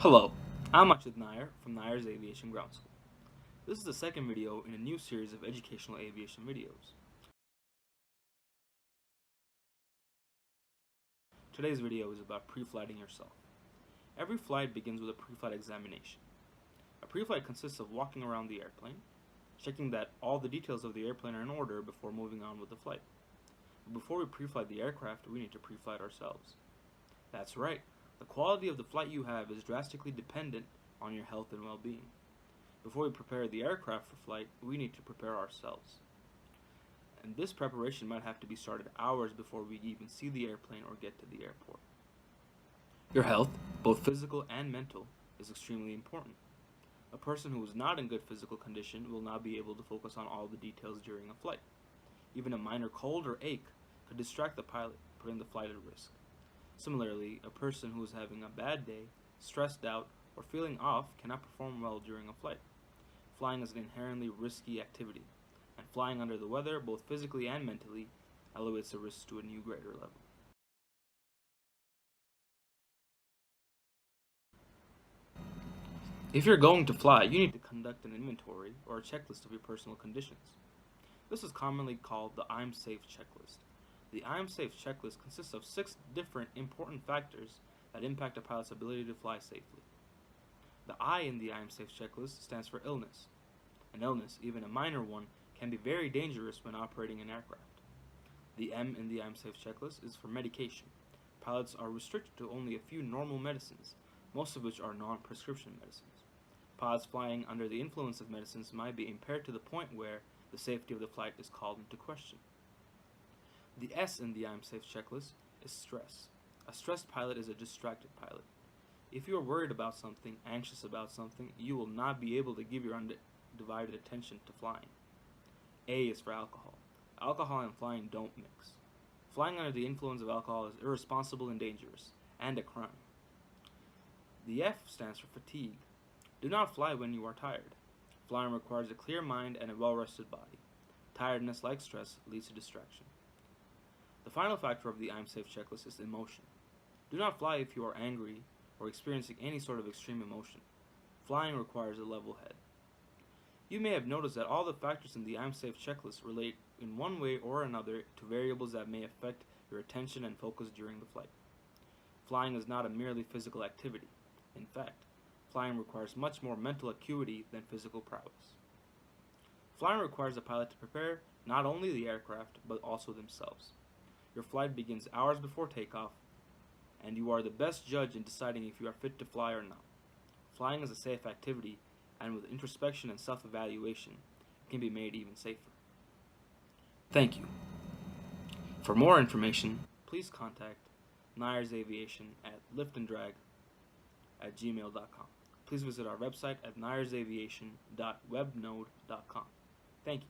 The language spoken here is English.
Hello, I'm Akshit Nair from Nair's Aviation Ground School. This is the second video in a new series of educational aviation videos. Today's video is about preflighting yourself. Every flight begins with a preflight examination. A preflight consists of walking around the airplane, checking that all the details of the airplane are in order before moving on with the flight. But before we preflight the aircraft, we need to preflight ourselves. That's right. The quality of the flight you have is drastically dependent on your health and well-being. Before we prepare the aircraft for flight, we need to prepare ourselves. And this preparation might have to be started hours before we even see the airplane or get to the airport. Your health, both physical and mental, is extremely important. A person who is not in good physical condition will not be able to focus on all the details during a flight. Even a minor cold or ache could distract the pilot, putting the flight at risk. Similarly, a person who is having a bad day, stressed out, or feeling off cannot perform well during a flight. Flying is an inherently risky activity, and flying under the weather, both physically and mentally, elevates the risk to a new greater level. If you're going to fly, you need to conduct an inventory or a checklist of your personal conditions. This is commonly called the I'm Safe checklist. The I'm Safe checklist consists of 6 different important factors that impact a pilot's ability to fly safely. The I in the I'm Safe checklist stands for illness. An illness, even a minor one, can be very dangerous when operating an aircraft. The M in the I'm Safe checklist is for medication. Pilots are restricted to only a few normal medicines, most of which are non-prescription medicines. Pilots flying under the influence of medicines might be impaired to the point where the safety of the flight is called into question. The S in the I'm Safe checklist is stress. A stressed pilot is a distracted pilot. If you are worried about something, anxious about something, you will not be able to give your undivided attention to flying. A is for alcohol. Alcohol and flying don't mix. Flying under the influence of alcohol is irresponsible and dangerous, and a crime. The F stands for fatigue. Do not fly when you are tired. Flying requires a clear mind and a well-rested body. Tiredness, like stress, leads to distraction. The final factor of the I'm Safe checklist is emotion. Do not fly if you are angry or experiencing any sort of extreme emotion. Flying requires a level head. You may have noticed that all the factors in the I'm Safe checklist relate in one way or another to variables that may affect your attention and focus during the flight. Flying is not a merely physical activity. In fact, flying requires much more mental acuity than physical prowess. Flying requires a pilot to prepare not only the aircraft, but also themselves. Your flight begins hours before takeoff, and you are the best judge in deciding if you are fit to fly or not. Flying is a safe activity, and with introspection and self-evaluation, it can be made even safer. Thank you. For more information, please contact Nair's Aviation at liftanddrag@gmail.com. Please visit our website at nairsaviation.webnode.com. Thank you.